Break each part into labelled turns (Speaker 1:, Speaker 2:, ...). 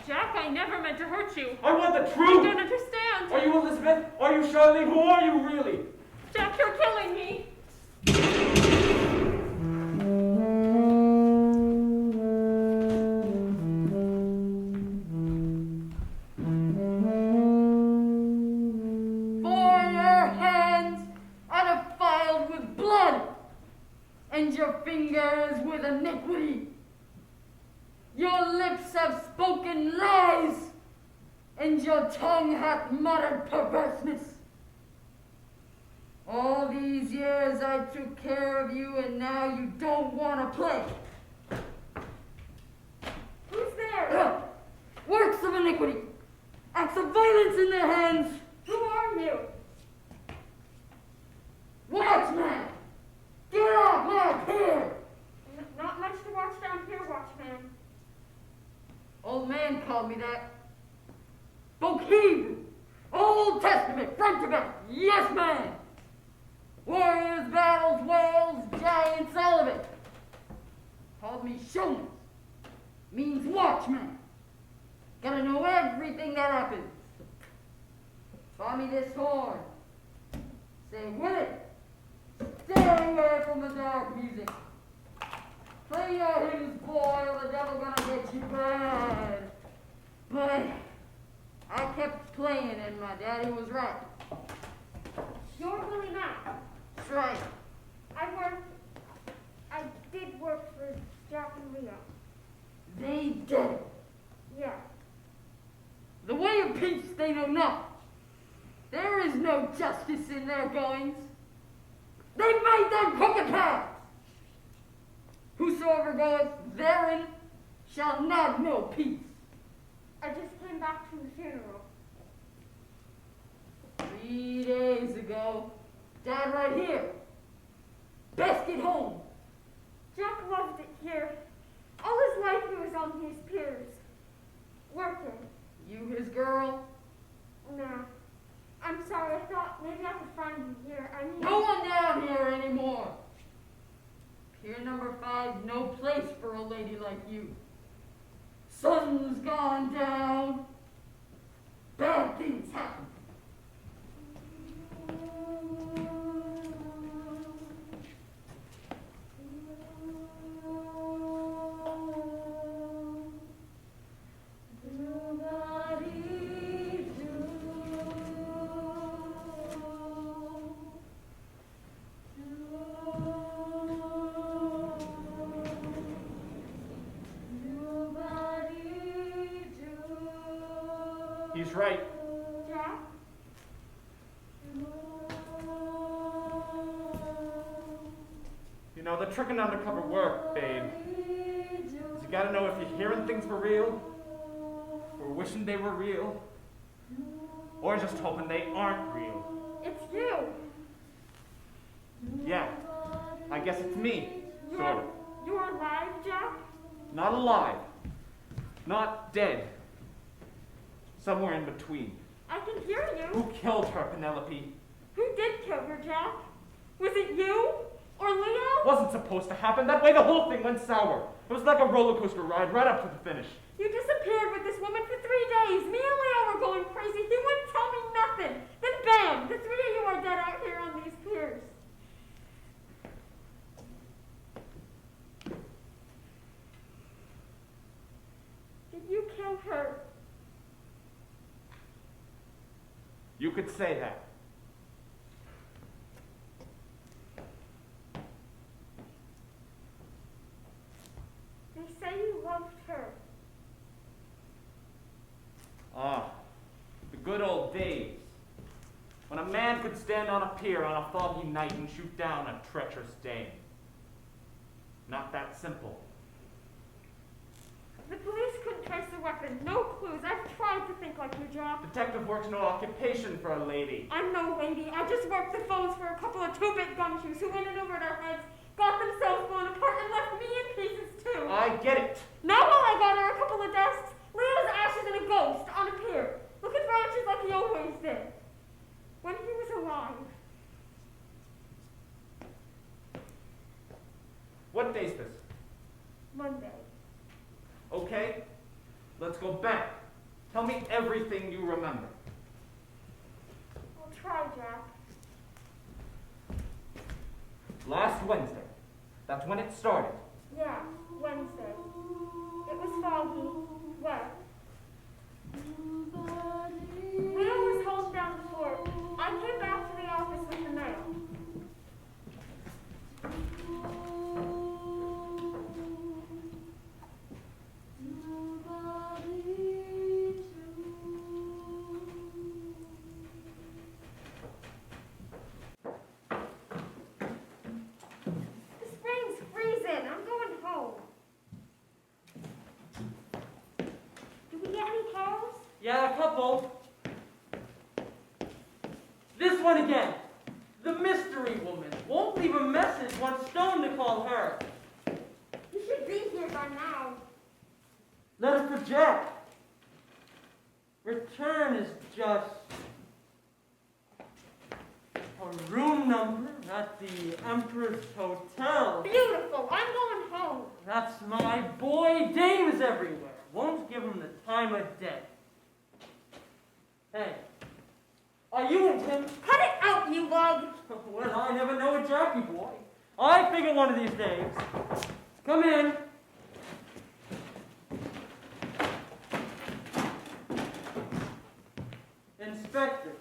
Speaker 1: Jack, I never meant to hurt you.
Speaker 2: I want the
Speaker 1: You
Speaker 2: truth!
Speaker 1: don't understand.
Speaker 2: Are you Elizabeth? Are you Charlene? Who are you really?
Speaker 1: Jack, you're killing me.
Speaker 3: For your hands are defiled with blood, and your fingers with iniquity. Your lips have spoken lies, and your tongue hath muttered perverseness. All these years I took care of you, and now you don't want to play.
Speaker 1: Who's there?
Speaker 3: Works of iniquity, acts of violence in their hands.
Speaker 1: Who are you?
Speaker 3: Watchman! Get off my here!
Speaker 1: Not much to watch down here, Watchman.
Speaker 3: Old man called me that. Spoke Hebrew, Old Testament, front to back, yes man. Warriors, battles, whales, giants, all of it. Called me showman, means watchman. Gotta know everything that happens. Saw me this horn. Say with it. Stay away from the dark music. Play your hymns, boy, or the devil gonna get you bad. But I kept playing, and my daddy was right.
Speaker 1: You're really not.
Speaker 3: That's right.
Speaker 1: I did work for Jack and Leo.
Speaker 3: They did it.
Speaker 1: Yeah.
Speaker 3: The way of peace they know not. There is no justice in their goings. They made them crooked paths. Whosoever goeth therein shall not know peace.
Speaker 1: I just came back from the funeral.
Speaker 3: 3 days ago, Dad right here. Best get home.
Speaker 1: Jack loved it here. All his life he was on these piers. Working.
Speaker 3: You his girl?
Speaker 1: No. I'm sorry, I thought maybe I could find him here. I mean...
Speaker 3: No one down here anymore. Pier number 5, no place for a lady like you. Sun's gone down. Bad things happen.
Speaker 2: He's right.
Speaker 1: Jack?
Speaker 2: You know, the trick in undercover work, babe, is you gotta know if you're hearing things for real, or wishing they were real, or just hoping they aren't real.
Speaker 1: It's you.
Speaker 2: Yeah, I guess it's me, sort of.
Speaker 1: You're alive, Jack?
Speaker 2: Not alive. Not dead. Somewhere in between.
Speaker 1: I can hear you.
Speaker 2: Who killed her, Penelope?
Speaker 1: Who did kill her, Jack? Was it you? Or Leo?
Speaker 2: Wasn't supposed to happen. That way the whole thing went sour. It was like a roller coaster ride right up to the finish.
Speaker 1: You disappeared with this woman for 3 days. Me and Leo were going crazy. You wouldn't tell me nothing. Then bam, the 3 of you are dead out here on these piers. Did you kill her?
Speaker 2: You could say that.
Speaker 1: They say you loved her.
Speaker 2: Ah, the good old days. When a man could stand on a pier on a foggy night and shoot down a treacherous dame. Not that simple.
Speaker 1: The police couldn't trace the weapon. No clues. I've tried to think like like you, Jack.
Speaker 2: Detective work's no occupation for a lady.
Speaker 1: I'm no lady. I just worked the phones for a couple of two-bit gumshoes who went in over their heads, got themselves blown apart, and left me in pieces too.
Speaker 2: I get it.
Speaker 1: Now all I got are a couple of desks, Leo's ashes, and a ghost on a pier, looking for answers like he always did. When he was alive.
Speaker 2: What day's this?
Speaker 1: Monday.
Speaker 2: Okay, let's go back. Tell me everything you remember.
Speaker 1: I'll try, Jack.
Speaker 2: Last Wednesday. That's when it started.
Speaker 1: Yeah, Wednesday. It was foggy, wet. Leo was holding down the fort. I came back to the office with the mail. This rain's freezing. I'm going home. Did we get any calls?
Speaker 3: Yeah, a couple. This one again. The mystery woman won't leave a message, wants Stone to call her.
Speaker 1: You should be here by now.
Speaker 3: Letter for Jack. Return is just a room number at the Empress Hotel.
Speaker 1: Beautiful. I'm going home.
Speaker 3: That's my boy. Dame's everywhere. Won't give him the time of day. Hey, are you and Tim?
Speaker 1: Cut it out, you lug.
Speaker 3: Well, I never know a Jackie boy. I figure one of these days. Come in. Inspector.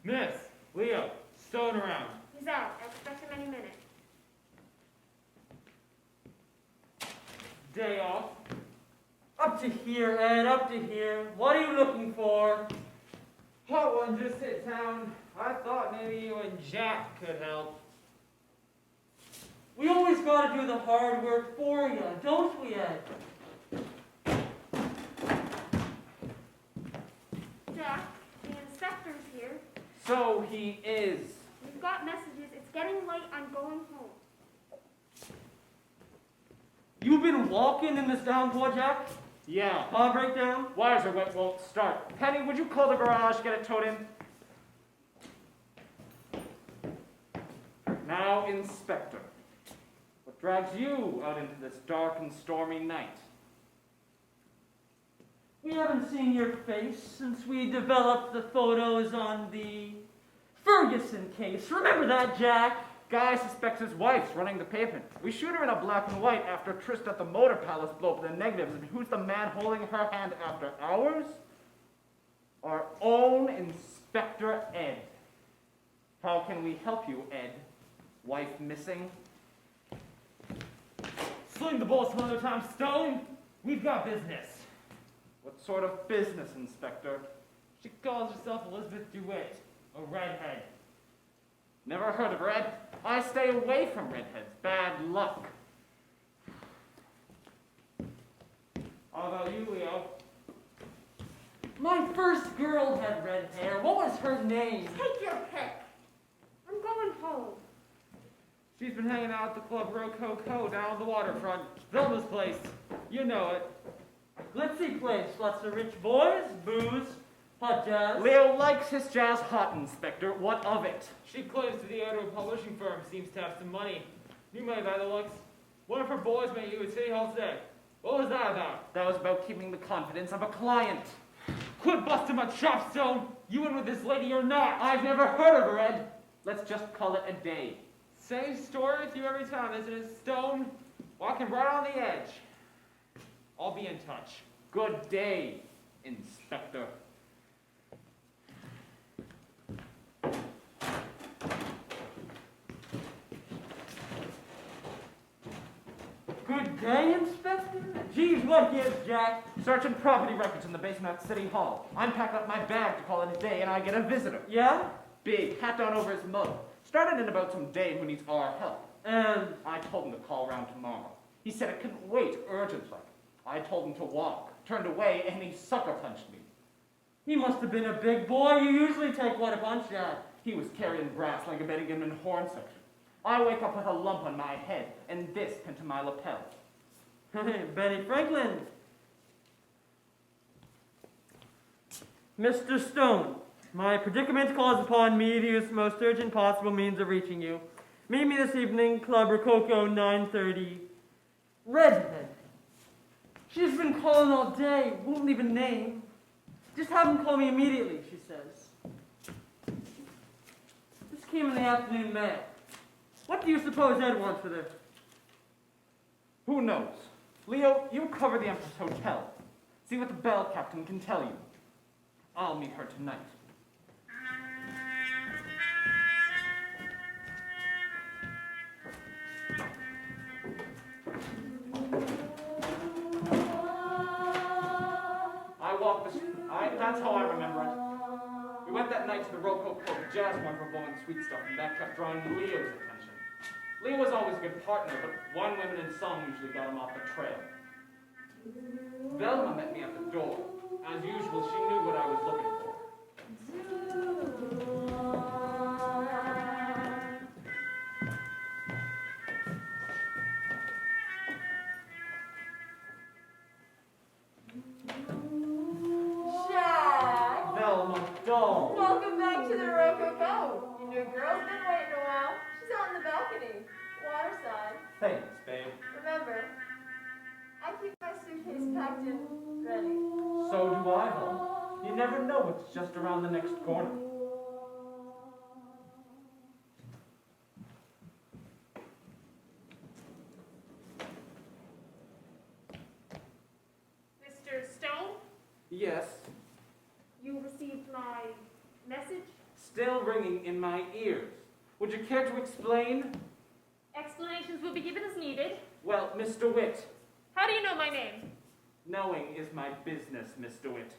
Speaker 4: Miss, Leo, Stone around.
Speaker 1: He's out. I expect him any minute.
Speaker 3: Day off. Up to here, Ed, up to here. What are you looking for?
Speaker 4: Hot one just hit town. I thought maybe you and Jack could help.
Speaker 3: We always gotta do the hard work for you, don't we, Ed?
Speaker 1: Jack, the inspector's here.
Speaker 2: So he is.
Speaker 1: We've got messages. It's getting late. I'm going home.
Speaker 3: You've been walking in this downpour, Jack?
Speaker 2: Yeah.
Speaker 3: Car breakdown?
Speaker 2: Wires are wet, won't start. Penny, would you call the garage, get it towed in? Now, Inspector. What drags you out into this dark and stormy night?
Speaker 3: We haven't seen your face since we developed the photos on the Ferguson case. Remember that, Jack?
Speaker 2: Guy suspects his wife's running the pavement. We shoot her in a black and white after Trist at the Motor Palace blew up the negatives. And who's the man holding her hand after ours? Our own Inspector Ed. How can we help you, Ed? Wife missing?
Speaker 4: Sling the bolts another time, Stone. We've got business.
Speaker 2: What sort of business, Inspector?
Speaker 4: She calls herself Elizabeth DeWitt, a redhead.
Speaker 2: Never heard of her, Ed. I stay away from redheads. Bad luck.
Speaker 4: How about you, Leo?
Speaker 3: My first girl had red hair. What was her name?
Speaker 1: Take your pick. I'm going home.
Speaker 4: She's been hanging out at the Club Rococo down on the waterfront. Velma's place. You know it.
Speaker 3: Glitzy place. Lots of rich boys, booze, hot jazz.
Speaker 2: Leo likes his jazz hot, Inspector. What of it?
Speaker 4: She claims to the owner of a publishing firm. Seems to have some money. New money by the looks. One of her boys met you at City Hall today. What was that about?
Speaker 2: That was about keeping the confidence of a client.
Speaker 4: Quit busting my chops, Stone! You in with this lady or not?
Speaker 2: I've never heard of her, Ed. Let's just call it a day.
Speaker 4: Same story with you every time, isn't it, Stone? Walking right on the edge. I'll be in touch.
Speaker 2: Good day, Inspector.
Speaker 3: Good day, Inspector. Geez, what gives, Jack?
Speaker 2: Searching property records in the basement at City Hall. I'm packing up my bag to call it a day, and I get a visitor.
Speaker 3: Yeah?
Speaker 2: Big, hat down over his mug. Started in about some dame who needs our help.
Speaker 3: And
Speaker 2: I told him to call around tomorrow. He said it couldn't wait, urgent like. I told him to walk. turned away, and he sucker punched me.
Speaker 3: He must have been a big boy. You usually take quite a punch, Dad.
Speaker 2: He was carrying brass like a Bennigan and horn section. I wake up with a lump on my head, and this pinned to my lapel.
Speaker 3: Hey, Benny Franklin. Mr. Stone, my predicament calls upon me to use the most urgent possible means of reaching you. Meet me this evening, Club Rococo, 9:30. Redhead. She's been calling all day, won't leave a name. Just have him call me immediately, she says. This came in the afternoon mail. What do you suppose Ed wants with her?
Speaker 2: Who knows? Leo, you cover the Empress Hotel. See what the bell captain can tell you. I'll meet her tonight. That's how I remember it. We went that night to the Rococo Jazz Bar for blowing sweet stuff, and that kept drawing Leo's attention. Leo was always a good partner, but wine, women, and song usually got him off the trail. Velma met me at the door. As usual, she knew what I was looking for.
Speaker 1: Welcome back to the Rococo. Your new girl's been waiting a while. She's out on the balcony, waterside.
Speaker 2: Thanks, babe.
Speaker 1: Remember, I keep my suitcase packed and ready.
Speaker 2: So do I, hon. You never know what's just around the next corner.
Speaker 1: Mr. Stone?
Speaker 2: Yes.
Speaker 1: You received my message?
Speaker 2: Still ringing in my ears. Would you care to explain?
Speaker 1: Explanations will be given as needed.
Speaker 2: Well, Miss DeWitt.
Speaker 1: How do you know my name?
Speaker 2: Knowing is my business, Miss DeWitt.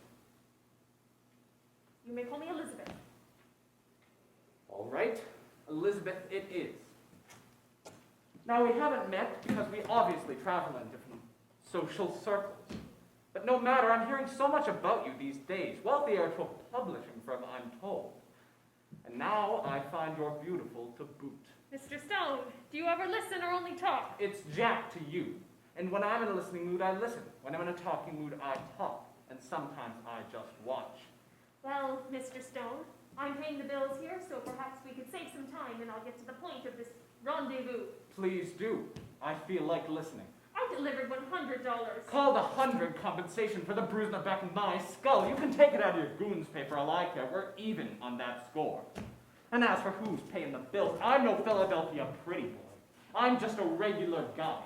Speaker 1: You may call me Elizabeth.
Speaker 2: All right, Elizabeth it is. Now, we haven't met because we obviously travel in different social circles. But no matter, I'm hearing so much about you these days. Wealthier to a publishing firm, I'm told. And now I find you're beautiful to boot.
Speaker 1: Mr. Stone, do you ever listen or only talk?
Speaker 2: It's Jack to you. And when I'm in a listening mood, I listen. When I'm in a talking mood, I talk. And sometimes I just watch.
Speaker 1: Well, Mr. Stone, I'm paying the bills here, so perhaps we could save some time and I'll get to the point of this rendezvous.
Speaker 2: Please do. I feel like listening.
Speaker 1: I delivered $100.
Speaker 2: Called 100 compensation for the bruise in the back of my skull. You can take it out of your goons' paper, all I care. We're even on that score. And as for who's paying the bills, I'm no Philadelphia pretty boy. I'm just a regular guy.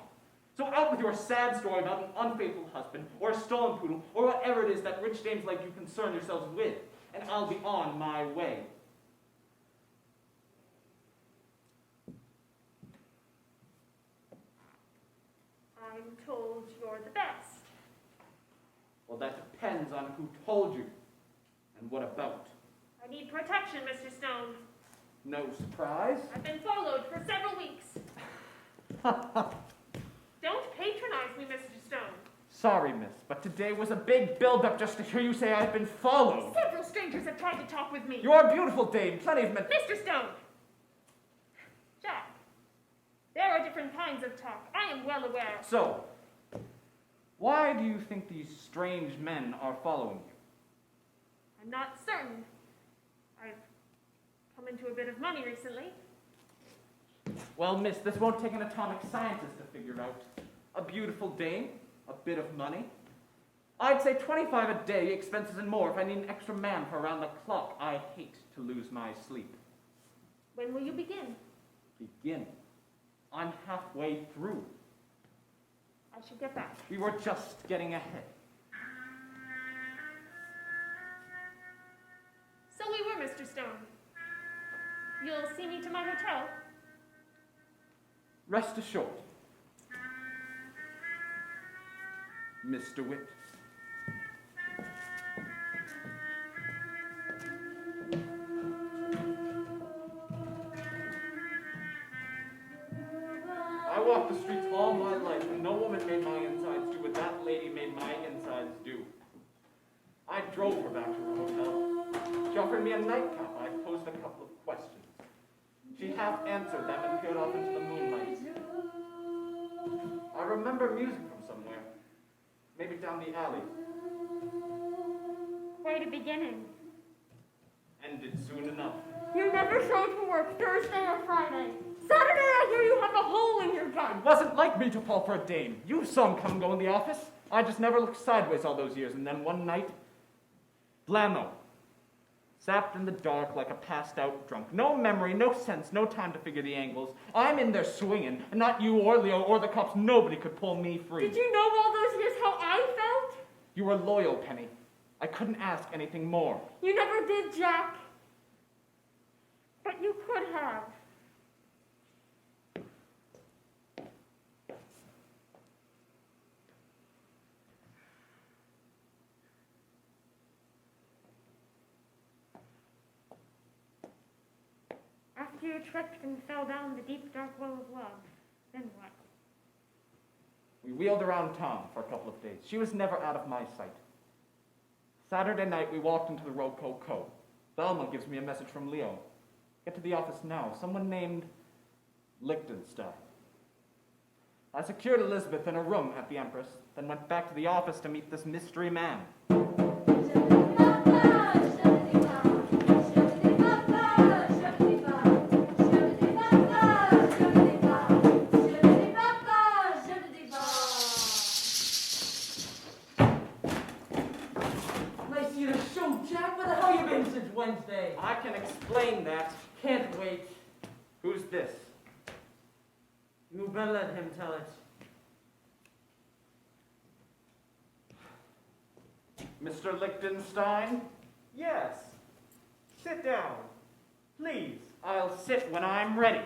Speaker 2: So out with your sad story about an unfaithful husband, or a stolen poodle, or whatever it is that rich dames like you concern yourselves with, and I'll be on my way.
Speaker 1: I'm told you're the best.
Speaker 2: Well, that depends on who told you, and what about.
Speaker 1: I need protection, Mr. Stone.
Speaker 2: No surprise?
Speaker 1: I've been followed for several weeks. Don't patronize me, Mr. Stone.
Speaker 2: Sorry, miss, but today was a big build-up just to hear you say I've been followed.
Speaker 1: Several strangers have tried to talk with me.
Speaker 2: You're a beautiful dame, plenty of men.
Speaker 1: Mr. Stone! Jack, there are different kinds of talk. I am well aware.
Speaker 2: So, why do you think these strange men are following you?
Speaker 1: I'm not certain. I've come into a bit of money recently.
Speaker 2: Well, miss, this won't take an atomic scientist to figure out. A beautiful dame, a bit of money. I'd say 25 a day, expenses and more if I need an extra man for around the clock. I hate to lose my sleep.
Speaker 1: When will you begin?
Speaker 2: Begin. I'm halfway through.
Speaker 1: I should get back.
Speaker 2: We were just getting ahead.
Speaker 1: So we were, Mr. Stone. You'll see me to my hotel?
Speaker 2: Rest assured. Mr. Witt. I walked the streets all my life, and no woman made my insides do what that lady made my insides do. drove her back to her hotel. She offered me a nightcap. I posed a couple of questions. She half answered them and peered off into the moonlight. I remember music from somewhere. Maybe down the alley.
Speaker 1: Quite a beginning.
Speaker 2: Ended soon enough.
Speaker 1: You never showed for work Thursday or Friday. Saturday I hear you have a hole in your
Speaker 2: It
Speaker 1: gun.
Speaker 2: wasn't like me to fall for a dame. You saw him come and go in the office. I just never looked sideways all those years, and then one night, blammo. Zapped in the dark like a passed-out drunk. No memory, no sense, no time to figure the angles. I'm in there swinging, and not you or Leo or the cops. Nobody could pull me free.
Speaker 1: Did you know all those years how I felt?
Speaker 2: You were loyal, Penny. I couldn't ask anything more.
Speaker 1: You never did, Jack. But you could have. After you tripped and fell down the deep, dark well of love, then what?
Speaker 2: We wheeled around town for a couple of days. She was never out of my sight. Saturday night, we walked into the Rococo. Velma gives me a message from Leo. Get to the office now. Someone named Lichtenstein. I secured Elizabeth in a room at the Empress, then went back to the office to meet this mystery man.
Speaker 3: Wednesday.
Speaker 2: I can explain that.
Speaker 3: Can't wait.
Speaker 2: Who's this?
Speaker 3: You better let him tell it.
Speaker 2: Mr. Lichtenstein?
Speaker 5: Yes. Sit down. Please.
Speaker 2: I'll sit when I'm ready.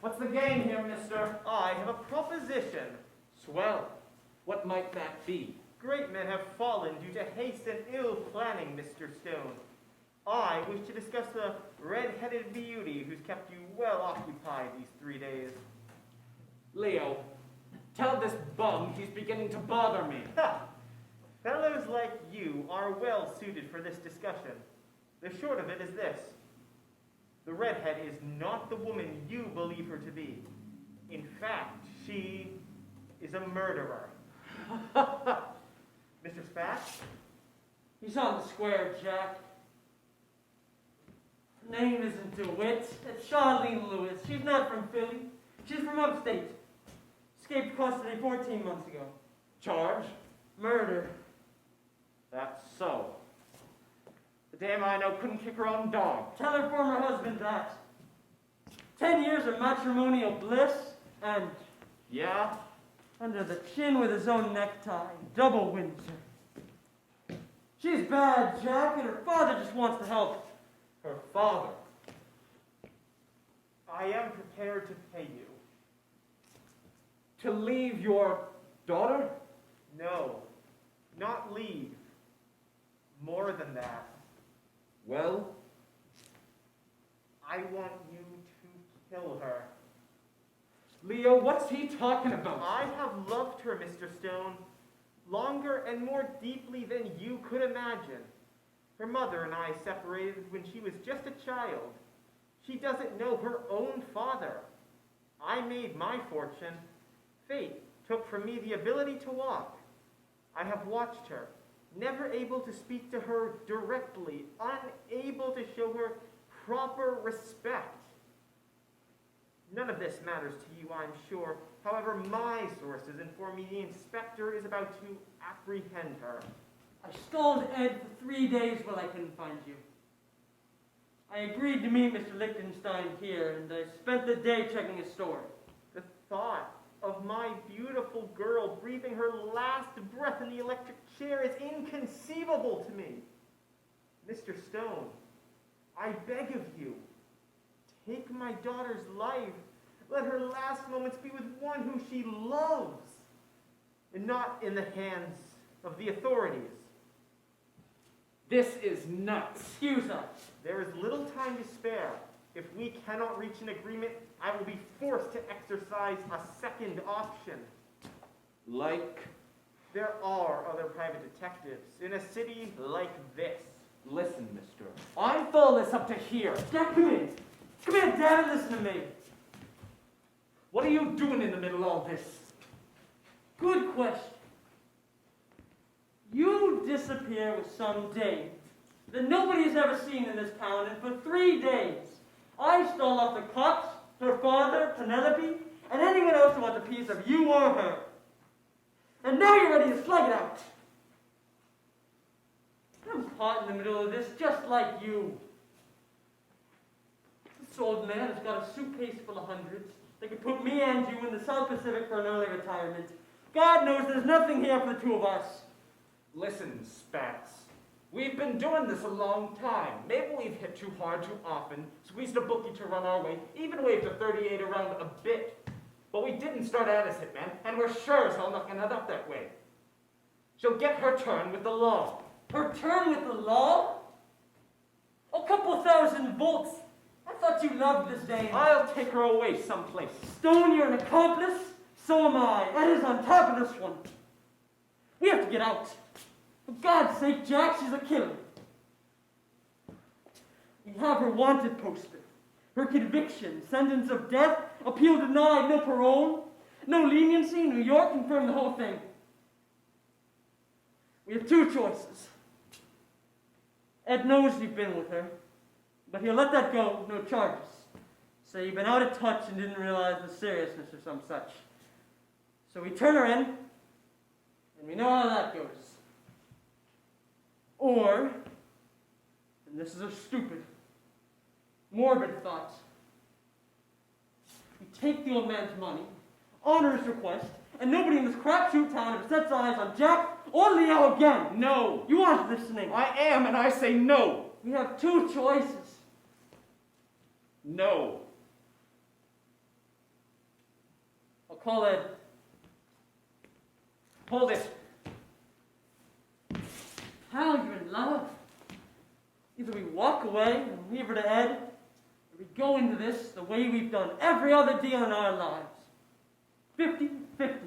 Speaker 2: What's the game here, mister?
Speaker 5: I have a proposition.
Speaker 2: Swell. What might that be?
Speaker 5: Great men have fallen due to haste and ill planning, Mr. Stone. I wish to discuss the red-headed beauty who's kept you well occupied these 3 days.
Speaker 2: Leo, tell this bum he's beginning to bother me.
Speaker 5: Ha! Fellows like you are well suited for this discussion. The short of it is this. The redhead is not the woman you believe her to be. In fact, she is a murderer. Mr. Spatz?
Speaker 3: He's on the square, Jack. Her name isn't DeWitt. It's Charlene Lewis. She's not from Philly. She's from upstate. Escaped custody 14 months ago.
Speaker 2: Charge?
Speaker 3: Murder.
Speaker 2: That's so. The dame I know couldn't kick her own dog.
Speaker 3: Tell her former husband that. 10 years of matrimonial bliss and
Speaker 2: Yeah?
Speaker 3: under the chin with his own necktie. Double Windsor. She's bad, Jack, and her father just wants to help.
Speaker 2: Her father.
Speaker 5: I am prepared to pay you.
Speaker 2: To leave your daughter?
Speaker 5: No, not leave. More than that.
Speaker 2: Well,
Speaker 5: I want you to kill her.
Speaker 2: Leo, what's he talking about?
Speaker 5: I have loved her, Mr. Stone, longer and more deeply than you could imagine. Her mother and I separated when she was just a child. She doesn't know her own father. I made my fortune. Fate took from me the ability to walk. I have watched her, never able to speak to her directly, unable to show her proper respect. None of this matters to you, I'm sure. However, my sources inform me the inspector is about to apprehend her.
Speaker 3: I stalled Ed for 3 days while I couldn't find you. I agreed to meet Mr. Lichtenstein here, and I spent the day checking his store.
Speaker 5: The thought of my beautiful girl breathing her last breath in the electric chair is inconceivable to me. Mr. Stone, I beg of you, take my daughter's life. Let her last moments be with one whom she loves, and not in the hands of the authorities.
Speaker 2: This is nuts.
Speaker 3: Excuse us.
Speaker 5: There is little time to spare. If we cannot reach an agreement, I will be forced to exercise a second option.
Speaker 2: Like
Speaker 5: There are other private detectives in a city like this.
Speaker 2: Listen, mister. I'm filling this up to here.
Speaker 3: Dad, come in. Come here, Dad, and listen to me.
Speaker 2: What are you doing in the middle of all this?
Speaker 3: Good question. You disappear with some dame that nobody has ever seen in this town, and for 3 days, I stole off the cops, her father, Penelope, and anyone else who wants a piece of you or her. And now you're ready to slug it out. I'm caught in the middle of this just like you. This old man has got a suitcase full of hundreds. They could put me and you in the South Pacific for an early retirement. God knows there's nothing here for the two of us.
Speaker 2: Listen, Spats. We've been doing this a long time. Maybe we've hit too hard too often, squeezed a bookie to run our way, even waved a 38 around a bit. But we didn't start out as hitmen, and we're sure as hell not gonna end up that way. She'll get her turn with the law.
Speaker 3: Her turn with the law? A couple 1,000 volts. I thought you loved this dame.
Speaker 2: I'll take her away someplace.
Speaker 3: Stone, you're an accomplice. So am I. Ed is on top of this one. We have to get out. For God's sake, Jack, she's a killer. We have her wanted poster. Her conviction, sentence of death, appeal denied, no parole, no leniency. New York confirmed the whole thing. We have two choices. Ed knows you've been with her, but he'll let that go, no charges. Say you've been out of touch and didn't realize the seriousness or some such. So we turn her in, and we know how that goes. Or, and this is a stupid, morbid thought, we take the old man's money, honor his request, and nobody in this crapshoot town ever sets eyes on Jack or Leo again.
Speaker 2: No.
Speaker 3: You aren't listening.
Speaker 2: I am, and I say no.
Speaker 3: We have two choices.
Speaker 2: No.
Speaker 3: I'll call Ed.
Speaker 2: Hold it.
Speaker 3: Pal, you're in love. Either we walk away and leave her to Ed, or we go into this the way we've done every other deal in our lives. 50-50.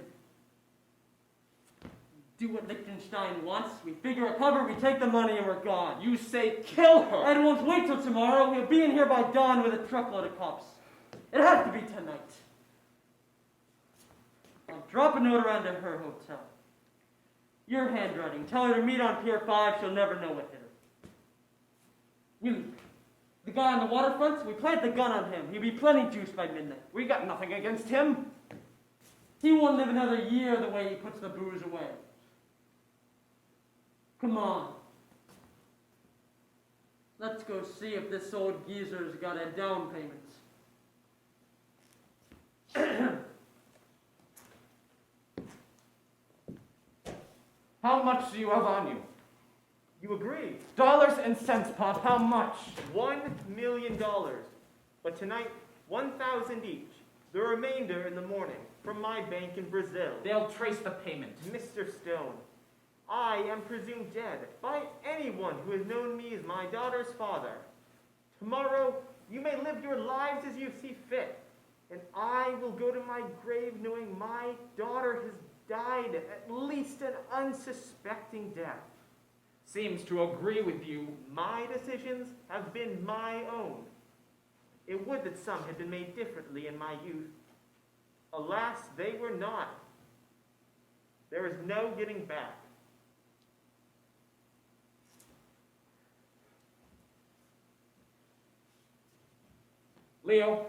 Speaker 3: Do what Liechtenstein wants. We figure a cover, we take the money, and we're gone.
Speaker 2: You say kill her.
Speaker 3: Ed won't wait till tomorrow. He'll be in here by dawn with a truckload of cops. It has to be tonight. I'll drop a note around to her hotel. Your handwriting. Tell her to meet on Pier 5. She'll never know what hit her. We leave. The guy on the waterfront, we plant the gun on him. He'll be plenty juiced by midnight.
Speaker 2: We got nothing against him.
Speaker 3: He won't live another year the way he puts the booze away. Come on. Let's go see if this old geezer's got a down payment.
Speaker 2: How much do you have on you?
Speaker 5: You agree?
Speaker 2: Dollars and cents, Pop. How much?
Speaker 5: $1 million. But tonight, 1,000 each. The remainder in the morning from my bank in Brazil.
Speaker 2: They'll trace the payment.
Speaker 5: Mr. Stone, I am presumed dead by anyone who has known me as my daughter's father. Tomorrow, you may live your lives as you see fit, and I will go to my grave knowing my daughter has died at least an unsuspecting death.
Speaker 2: Seems to agree with you.
Speaker 5: My decisions have been my own. It would that some had been made differently in my youth. Alas, they were not. There is no getting back.
Speaker 2: Leo,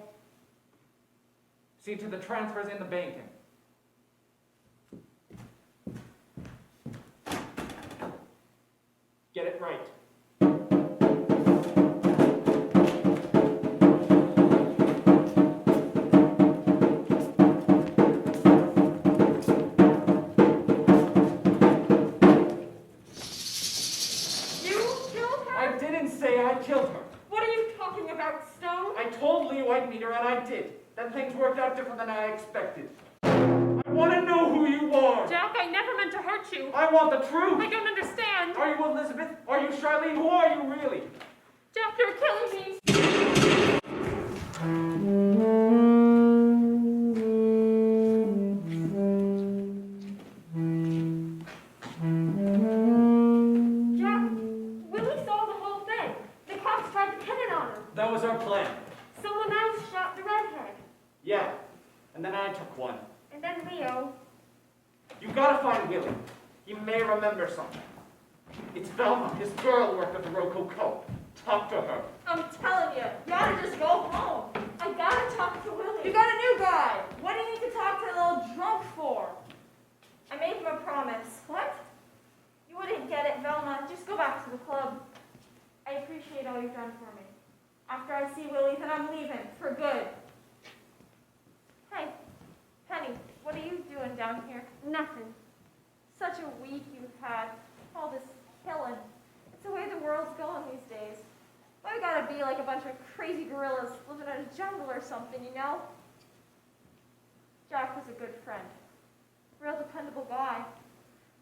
Speaker 2: see to the transfers in the banking. Get it right. I didn't say I killed her.
Speaker 1: What are you talking about, Stone?
Speaker 2: I told Leo I'd meet her, and I did. Then things worked out different than I expected. I want to know who you are.
Speaker 1: Jack, I never meant to hurt you.
Speaker 2: I want the truth.
Speaker 1: I don't understand.
Speaker 2: Are you Elizabeth? Are you Charlene? Who are you really?
Speaker 1: Jack, you're killing me.
Speaker 2: was our plan.
Speaker 1: Someone else shot the redhead.
Speaker 2: Yeah, and then I took one.
Speaker 1: And then Leo.
Speaker 2: You gotta find Willie. He may remember something. It's Velma, his girl who worked at the Roco Co. Talk to her.
Speaker 1: I'm telling you, you ought to just go home. I gotta talk to Willie. You got a new guy. What do you need to talk to a little drunk for? I made him a promise. What? You wouldn't get it, Velma. Just go back to the club. I appreciate all you've done for me. After I see Willie, then I'm leaving for good. Hey, Penny, what are you doing down here? Nothing. Such a week you've had. All this killing. It's the way the world's going these days. Why we gotta be like a bunch of crazy gorillas living in a jungle or something, you know? Jack was a good friend. Real dependable guy.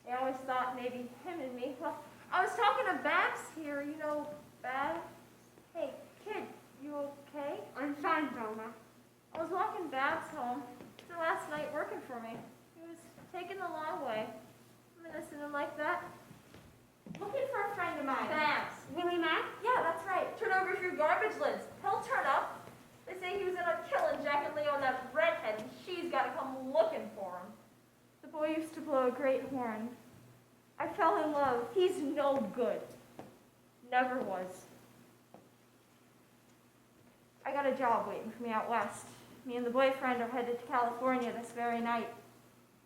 Speaker 1: I always thought maybe him and me. Well, I was talking to Babs here, you know, Babs? Hey, kid, you okay? I'm fine, Velma. I was walking Babs home. It's the last night working for me. He was taking the long way. I'm innocent and like that. Looking for a friend of mine. Babs. Willie Mack? Yeah, that's right. Turn over your garbage lids. He'll turn up. They say he was in a killing Jack and Leo and that redhead, and she's got to come looking for him. The boy used to blow a great horn. I fell in love. He's no good. Never was. I got a job waiting for me out west. Me and the boyfriend are headed to California this very night.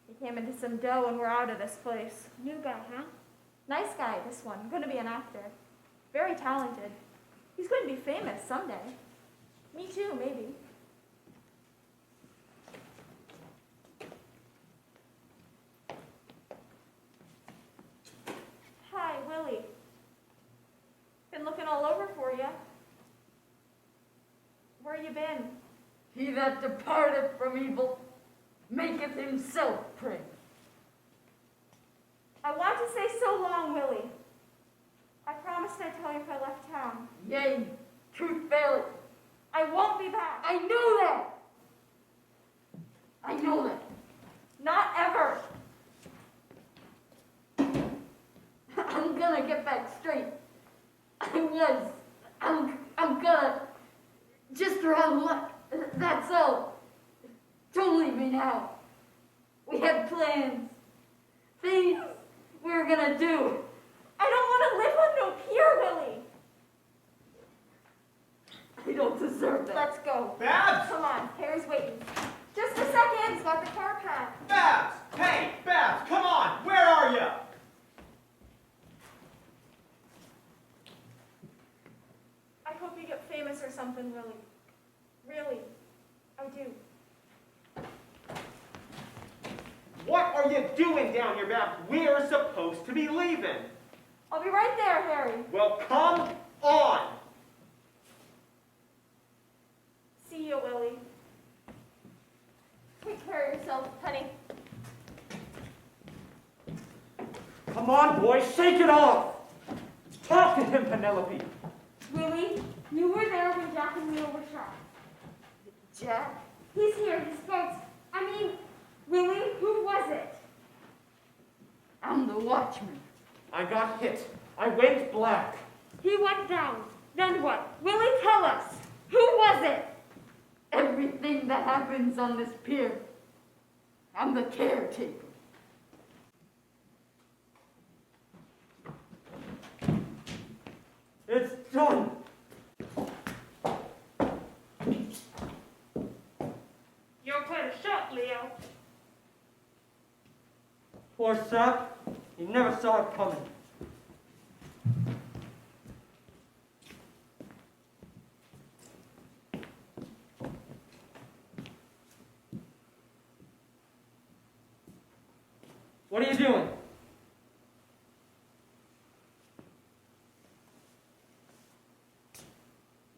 Speaker 1: He came into some dough and we're out of this place. New guy, huh? Nice guy, this one. Going to be an actor. Very talented. He's going to be famous someday. Me too, maybe. Hi, Willie. Been looking all over for you. Where you been?
Speaker 3: He that departeth from evil maketh himself pray.
Speaker 1: I want to say so long, Willie. I promised I'd tell you if I left town.
Speaker 3: Yea, truth faileth.
Speaker 1: I won't be back.
Speaker 3: I know that. I know that.
Speaker 1: Not ever.
Speaker 3: I'm gonna get back straight. I'm gonna just around luck. That's all. Don't leave me now. We had plans. Things we were gonna do.
Speaker 1: I don't want to live on no pier, Willie.
Speaker 3: I don't deserve that.
Speaker 1: Let's go.
Speaker 5: Babs!
Speaker 1: Come on, Harry's waiting. Just a second. Got the car packed.
Speaker 5: Babs! Hey, Babs, come on! Where are you?
Speaker 1: I hope you get famous or something, Willie. Really. I do.
Speaker 5: What are you doing down here, Babs? We're supposed to be leaving.
Speaker 1: I'll be right there, Harry.
Speaker 5: Well, come on!
Speaker 1: See you, Willie. Take care of yourself, Penny.
Speaker 2: Come on, boy, shake it off! Talk to him, Penelope!
Speaker 1: Willie, you were there when Jack and Leo were shot.
Speaker 3: Jack?
Speaker 1: He's here. He spoke. I mean, Willie, who was it?
Speaker 3: I'm the watchman.
Speaker 2: I got hit. I went black.
Speaker 1: He went down. Then what? Willie, tell us. Who was it?
Speaker 3: Everything that happens on this pier, I'm the caretaker.
Speaker 2: It's done.
Speaker 1: You're quite a shot, Leo.
Speaker 2: Poor sap. He never saw it coming. What are you doing?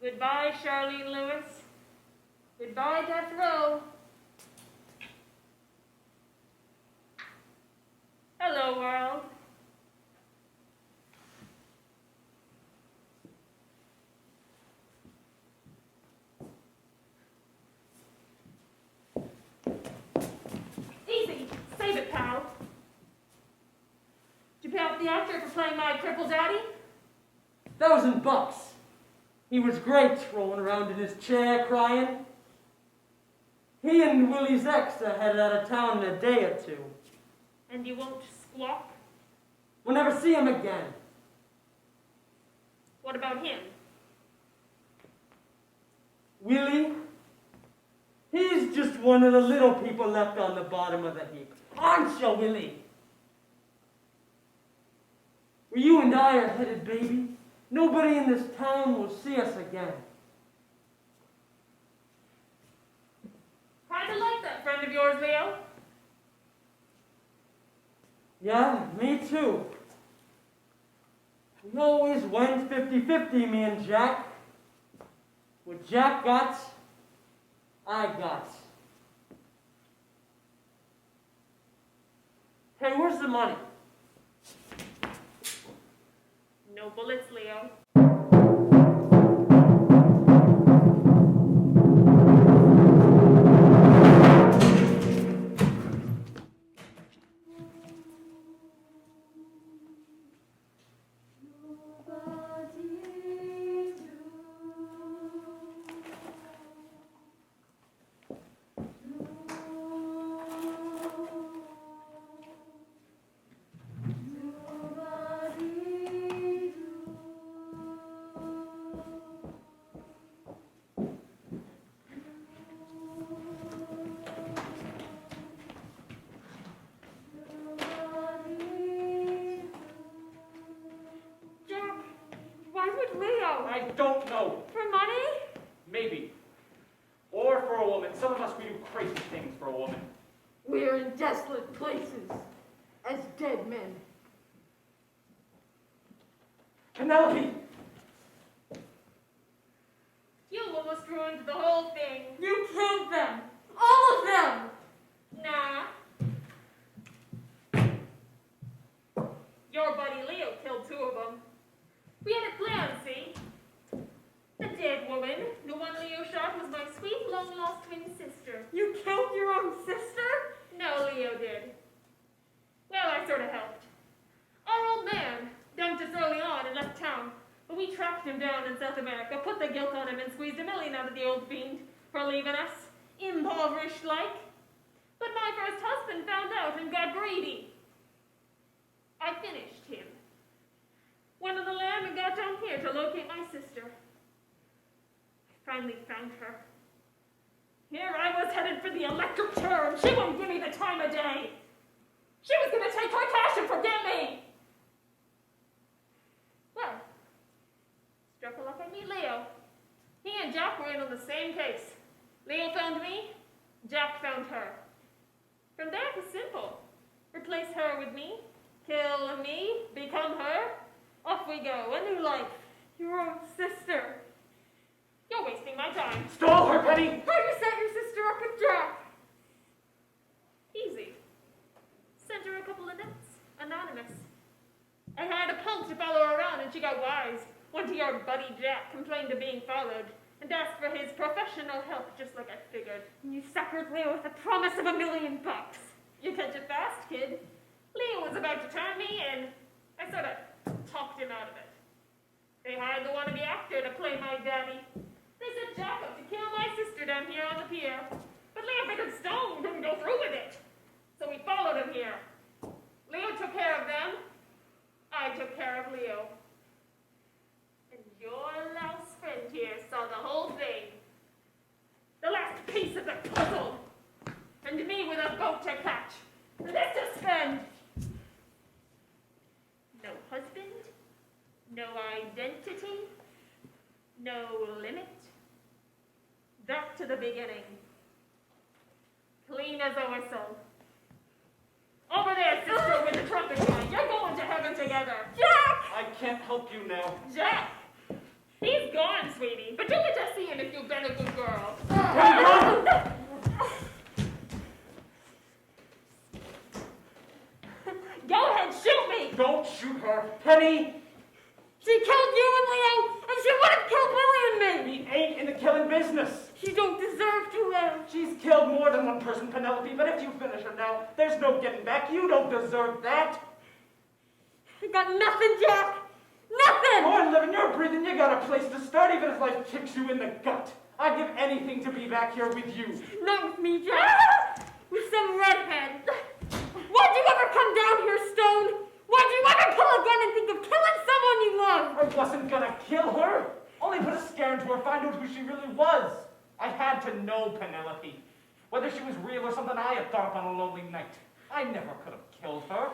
Speaker 1: Goodbye, Charlene Lewis. Goodbye, Death Row. Hello, world. Easy. Save it, pal. Did you pay off the actor for playing my cripple daddy?
Speaker 2: $1,000.
Speaker 3: He was great, rolling around in his chair crying. He and Willie's ex are headed out of town in a day or two.
Speaker 1: And you won't squawk?
Speaker 3: We'll never see him again.
Speaker 1: What about him?
Speaker 3: Willie? He's just one of the little people left on the bottom of the heap. Aren't you, Willie? Where you and I are headed, baby, nobody in this town will see us again.
Speaker 1: Kinda like that friend of yours, Leo.
Speaker 3: Yeah, me too. We always went 50-50, me and Jack. What Jack got, I got. Hey, where's the money?
Speaker 1: No bullets, Leo.
Speaker 2: I don't know.
Speaker 1: For money?
Speaker 2: Maybe. Or for a woman. Some of us, we do crazy things for a woman.
Speaker 3: We are in desolate places, as dead men.
Speaker 2: Penelope!
Speaker 1: You almost ruined the whole thing.
Speaker 3: You killed them! All of them!
Speaker 1: Nah. Your buddy Leo killed 2 of them. We had a plan, see? The dead woman, the one Leo shot, was my sweet, long-lost twin sister.
Speaker 3: You killed your own sister?
Speaker 1: No, Leo did. Well, I sort of helped. Our old man dumped us early on and left town, but we tracked him down in South America, put the guilt on him, and squeezed a million out of the old fiend for leaving us, impoverished-like. But my first husband found out and got greedy. I finished him. Went on the lam and got down here to locate my sister. I finally found her. Here I was headed for the electric chair, and she wouldn't give me the time of day. She was going to take her cash and forget me. Well, struck a luck on me, Leo. He and Jack were in on the same case. Leo found me, Jack found her. From there it was simple. Replace her with me, kill me, become her. Off we go, a new life.
Speaker 3: Your own sister.
Speaker 1: You're wasting my time.
Speaker 2: Stole her, Penny!
Speaker 3: How'd you set your sister up with Jack?
Speaker 1: Easy. Sent her a couple of notes. Anonymous. I hired a punk to follow her around and she got wise. Went to your buddy Jack, complained of being followed, and asked for his professional help, just like I figured.
Speaker 3: You suckered Leo with the promise of $1 million.
Speaker 1: You catch it fast, kid. Leo was about to turn me in. I sort of talked him out of it. They hired the wannabe actor to play my daddy. They set Jack up to kill my sister down here on the pier. But Leo figured Stone wouldn't go through with it. So we followed him here. Leo took care of them. I took care of Leo. And your louse friend here saw the whole thing. The last piece of the puzzle. And me with a boat to catch. This to spend. No husband. No identity. No limit. Back to the beginning. Clean as a whistle. Over there, sister, with the trumpet guy. You're going to heaven together. Jack!
Speaker 2: I can't help you now.
Speaker 1: Jack! He's gone, sweetie. But you get to see him if you've been a good girl. Go ahead, shoot me!
Speaker 2: Don't shoot her. Penny!
Speaker 3: She killed you and Leo, and she would have killed Willie and me.
Speaker 2: We ain't in the killing business.
Speaker 3: She don't deserve to live.
Speaker 2: She's killed more than one person, Penelope, but if you finish her now, there's no getting back. You don't deserve that.
Speaker 3: I got nothing, Jack. Nothing.
Speaker 2: Go on, living. You're breathing. breathing, you got a place to start even if life kicks you in the gut. I'd give anything to be back here with you.
Speaker 3: Not with me, Jack. With some redhead. Why'd you ever come down here, Stone? Why'd you ever pull a gun and think of killing someone you love?
Speaker 2: I wasn't gonna kill her. Only put a scare into her, find out who she really was. I had to know Penelope. Whether she was real or something I had thought up on a lonely night. I never could have killed her.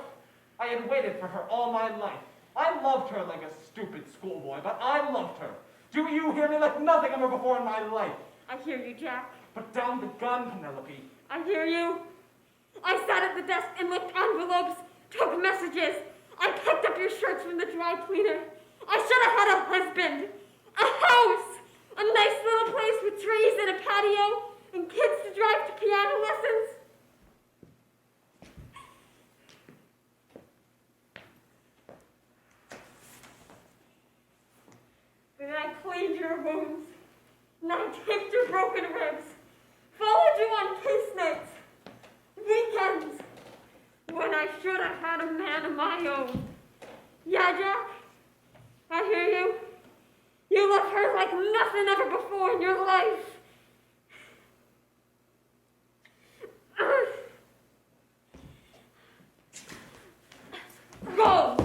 Speaker 2: I had waited for her all my life. I loved her like a stupid schoolboy, but I loved her. Do you hear me like nothing ever before in my life?
Speaker 3: I hear you, Jack.
Speaker 2: Put down the gun, Penelope.
Speaker 3: I hear you. I sat at the desk and looked envelopes, took messages. I picked up your shirts from the dry cleaner. I should have had a husband, a house, a nice little place with trees and a patio, and kids to drive to piano lessons. Then I cleaned your wounds, and I taped your broken ribs, followed you on case nights, weekends, when I should have had a man of my own. Yeah, Jack, I hear you. You love her like nothing ever before in your life. Go!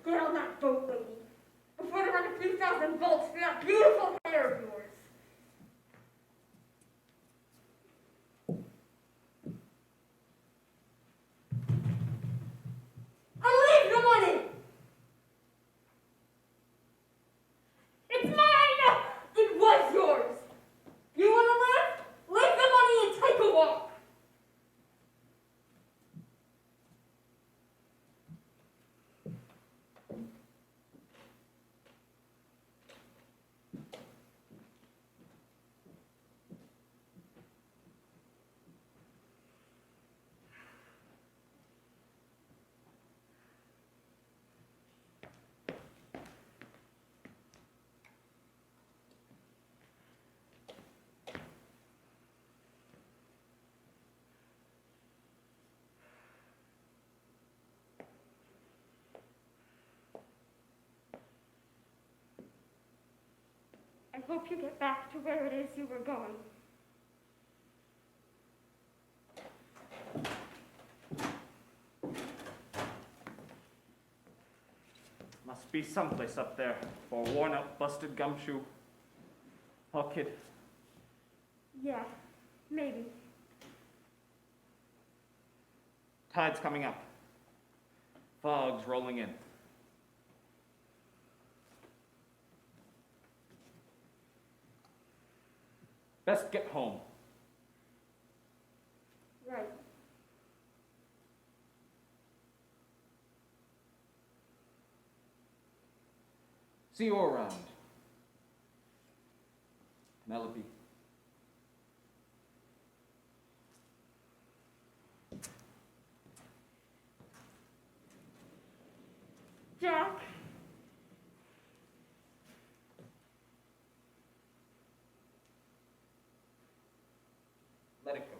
Speaker 3: Get on that boat, lady, before they run a few thousand volts through that beautiful hair of yours. And leave the money! It's mine! It was yours! You want to live? Leave the money and take a walk! I hope you get back to where it is you were going.
Speaker 2: Must be someplace up there for a worn-out, busted gumshoe. Oh, kid.
Speaker 3: Yeah, maybe.
Speaker 2: Tide's coming up. Fog's rolling in. Best get home.
Speaker 3: Right.
Speaker 2: See you around. Penelope.
Speaker 3: Jack.
Speaker 2: Let it go.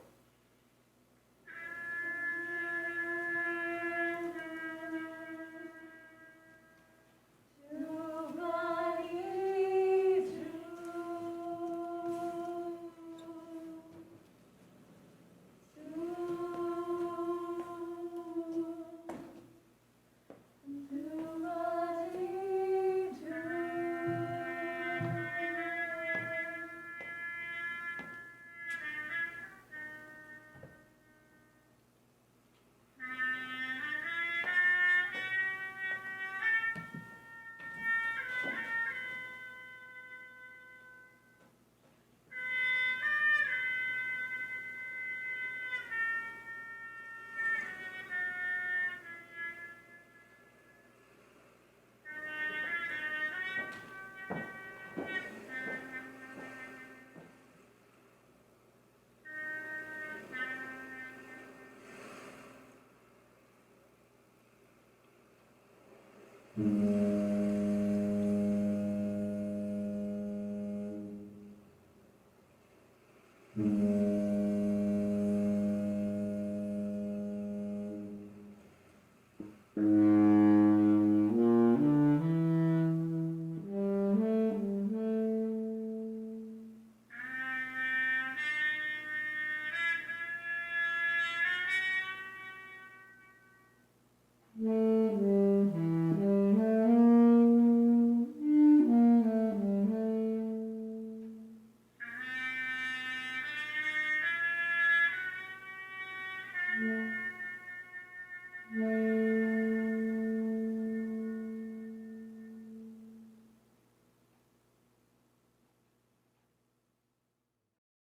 Speaker 6: Mm-hmm.